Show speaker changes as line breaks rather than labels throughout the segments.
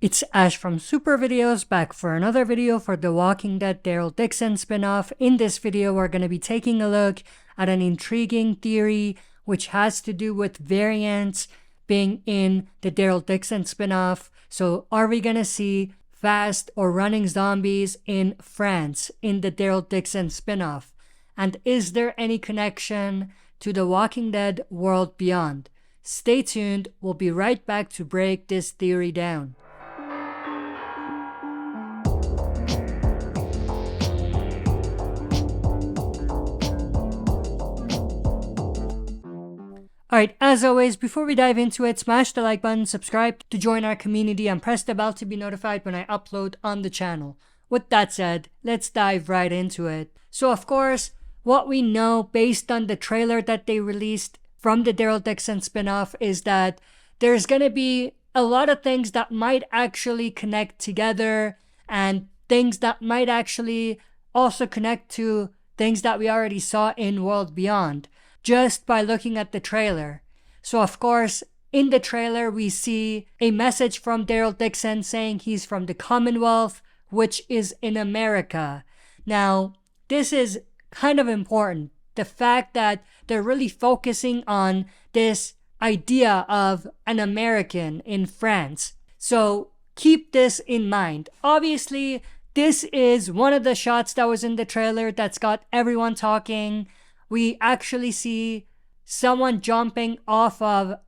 It's Ash from SuperVideos back for another video for the Walking Dead Daryl Dixon spinoff. In this video, we're going to be taking a look at an intriguing theory which has to do with variants being in the Daryl Dixon spinoff. So are we going to see fast or running zombies in France in the Daryl Dixon spinoff? And is there any connection to the Walking Dead World Beyond? Stay tuned, we'll be right back to break this theory down. Alright, as always, before we dive into it, smash the like button, subscribe to join our community, and press the bell to be notified when I upload on the channel. With that said, let's dive right into it. So of course, what we know based on the trailer that they released from the Daryl Dixon spinoff is that there's gonna be a lot of things that might actually connect together and things that might actually also connect to things that we already saw in World Beyond, just by looking at the trailer. So of course, in the trailer we see a message from Daryl Dixon saying he's from the Commonwealth, which is in America. Now, this is kind of important. The fact that they're really focusing on this idea of an American in France. So keep this in mind. Obviously, this is one of the shots that was in the trailer that's got everyone talking. We actually see someone jumping off of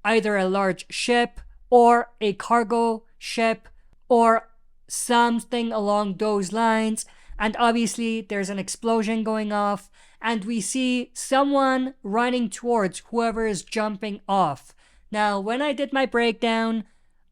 either a large ship or a cargo ship or something along those lines. And obviously there's an explosion going off and we see someone running towards whoever is jumping off. Now, when I did my breakdown,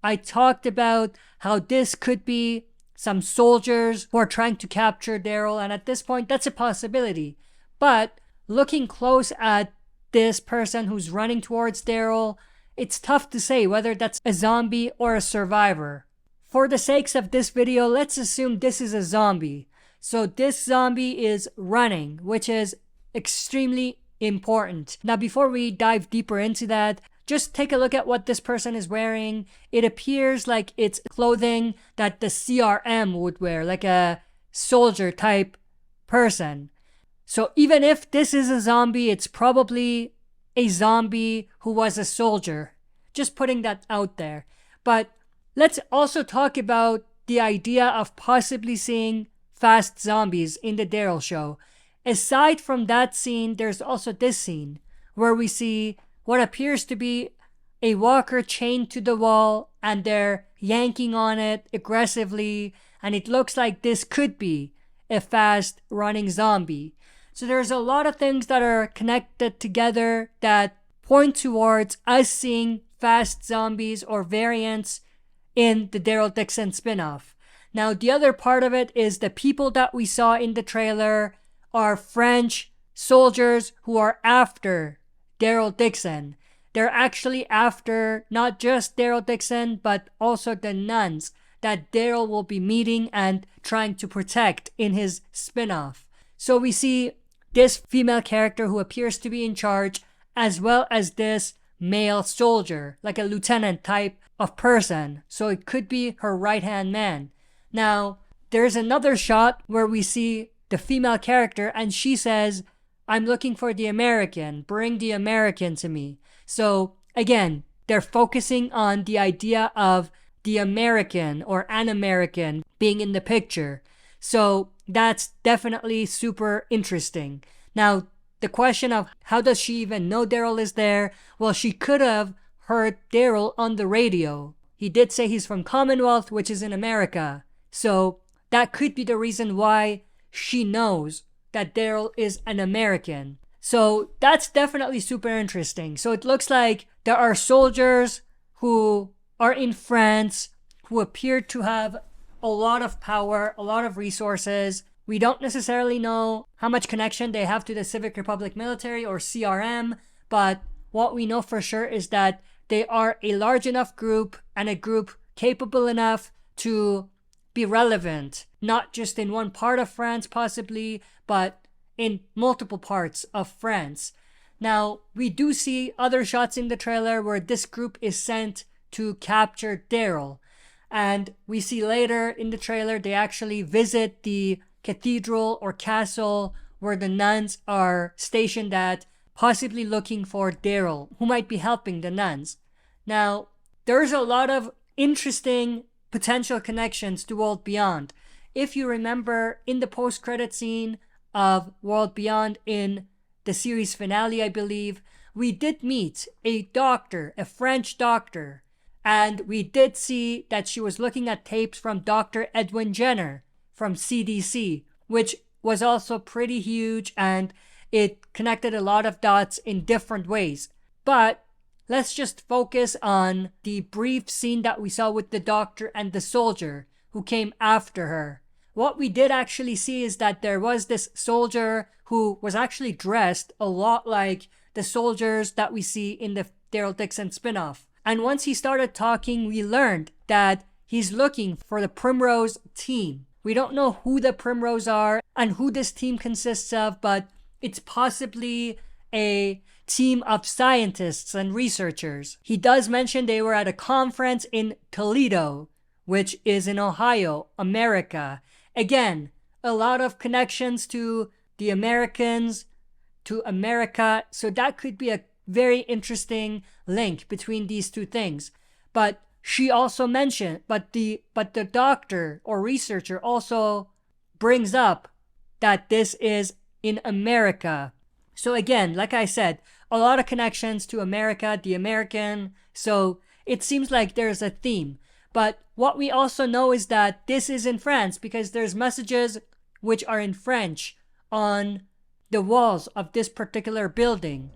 I talked about how this could be some soldiers who are trying to capture Daryl, and at this point that's a possibility. But looking close at this person who's running towards Daryl, it's tough to say whether that's a zombie or a survivor. For the sakes of this video, let's assume this is a zombie. So this zombie is running, which is extremely important. Now, before we dive deeper into that, just take a look at what this person is wearing. It appears like it's clothing that the CRM would wear, like a soldier type person. So even if this is a zombie, it's probably a zombie who was a soldier. Just putting that out there. But let's also talk about the idea of possibly seeing fast zombies in the Daryl show. Aside from that scene, there's also this scene where we see what appears to be a walker chained to the wall and they're yanking on it aggressively, and it looks like this could be a fast running zombie. So there's a lot of things that are connected together that point towards us seeing fast zombies or variants in the Daryl Dixon spinoff. Now, the other part of it is the people that we saw in the trailer are French soldiers who are after Daryl Dixon. They're actually after not just Daryl Dixon, but also the nuns that Daryl will be meeting and trying to protect in his spinoff. So we see this female character who appears to be in charge, as well as this male soldier, like a lieutenant type of person. So it could be her right-hand man. Now, there's another shot where we see the female character and she says, "I'm looking for the American, bring the American to me." So again, they're focusing on the idea of the American or an American being in the picture. So that's definitely super interesting. Now, the question of how does she even know Daryl is there? Well, she could have heard Daryl on the radio. He did say he's from Commonwealth, which is in America. So that could be the reason why she knows that Daryl is an American. So that's definitely super interesting. So it looks like there are soldiers who are in France who appear to have a lot of power, a lot of resources. We don't necessarily know how much connection they have to the Civic Republic military or CRM, but what we know for sure is that they are a large enough group and a group capable enough to be relevant, not just in one part of France possibly, but in multiple parts of France. Now, we do see other shots in the trailer where this group is sent to capture Daryl. And we see later in the trailer, they actually visit the cathedral or castle where the nuns are stationed at, possibly looking for Daryl, who might be helping the nuns. Now, there's a lot of interesting potential connections to World Beyond. If you remember, in the post-credit scene of World Beyond in the series finale, I believe, we did meet a doctor, a French doctor, and we did see that she was looking at tapes from Dr. Edwin Jenner from CDC, which was also pretty huge, and it connected a lot of dots in different ways. But let's just focus on the brief scene that we saw with the doctor and the soldier who came after her. What we did actually see is that there was this soldier who was actually dressed a lot like the soldiers that we see in the Daryl Dixon spinoff. And once he started talking, we learned that he's looking for the Primrose team. We don't know who the Primrose are and who this team consists of, but it's possibly a team of scientists and researchers. He does mention they were at a conference in Toledo, which is in Ohio, America. Again, a lot of connections to the Americans, to America, so that could be a very interesting link between these two things. But she also mentioned, but the doctor or researcher also brings up that this is in America. So again, like I said, a lot of connections to America, the American, so it seems like there's a theme. But what we also know is that this is in France because there's messages which are in French on the walls of this particular building.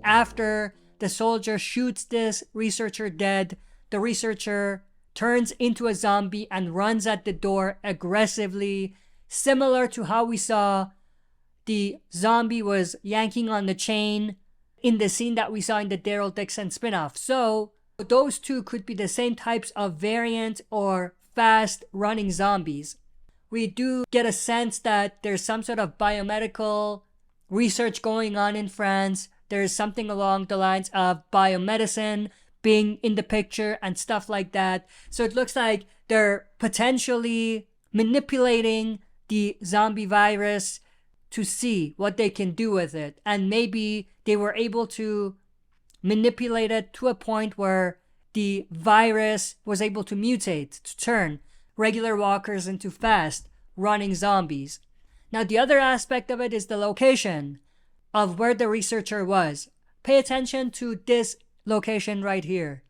After the soldier shoots this researcher dead, the researcher turns into a zombie and runs at the door aggressively, similar to how we saw the zombie was yanking on the chain in the scene that we saw in the Daryl Dixon spinoff. So those two could be the same types of variant or fast running zombies. We do get a sense that there's some sort of biomedical research going on in France. There's something along the lines of biomedicine being in the picture and stuff like that. So it looks like they're potentially manipulating the zombie virus to see what they can do with it. And maybe they were able to manipulate it to a point where the virus was able to mutate, to turn regular walkers into fast running zombies. Now, the other aspect of it is the location of where the researcher was. Pay attention to this location right here.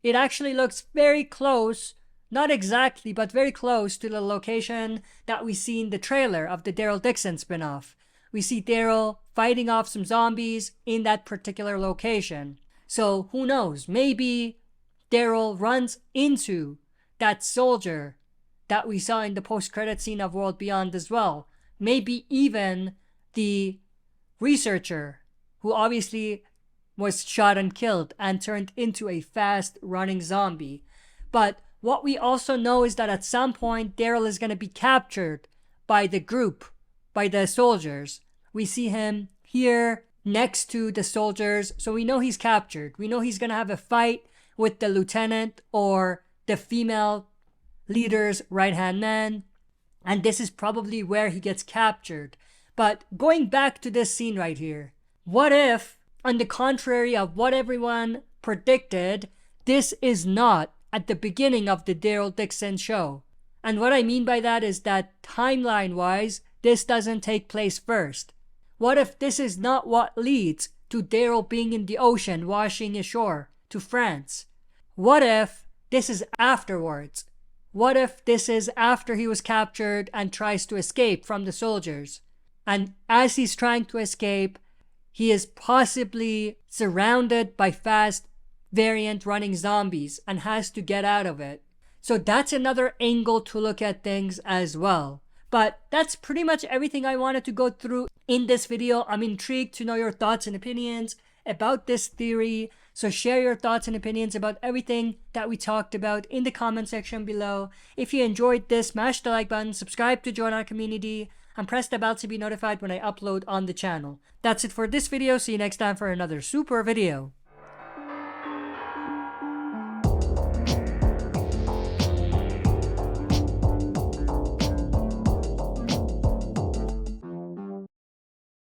It actually looks very close, not exactly, but very close to the location that we see in the trailer of the Daryl Dixon spinoff. We see Daryl fighting off some zombies in that particular location. So who knows, maybe Daryl runs into that soldier that we saw in the post-credit scene of World Beyond as well. Maybe even the researcher who obviously was shot and killed and turned into a fast-running zombie. But what we also know is that at some point Daryl is going to be captured by the group, by the soldiers. We see him here next to the soldiers, so we know he's captured. We know he's going to have a fight with the lieutenant or the female leader's right-hand man, and this is probably where he gets captured. But going back to this scene right here, what if, on the contrary of what everyone predicted, this is not at the beginning of the Daryl Dixon show? And what I mean by that is that timeline-wise, this doesn't take place first. What if this is not what leads to Daryl being in the ocean washing ashore to France? What if this is afterwards? What if this is after he was captured and tries to escape from the soldiers? And as he's trying to escape, he is possibly surrounded by fast variant running zombies and has to get out of it. So that's another angle to look at things as well. But that's pretty much everything I wanted to go through in this video. I'm intrigued to know your thoughts and opinions about this theory. So share your thoughts and opinions about everything that we talked about in the comment section below. If you enjoyed this, smash the like button, subscribe to join our community. and press the bell to be notified when I upload on the channel. That's it for this video. See you next time for another super video.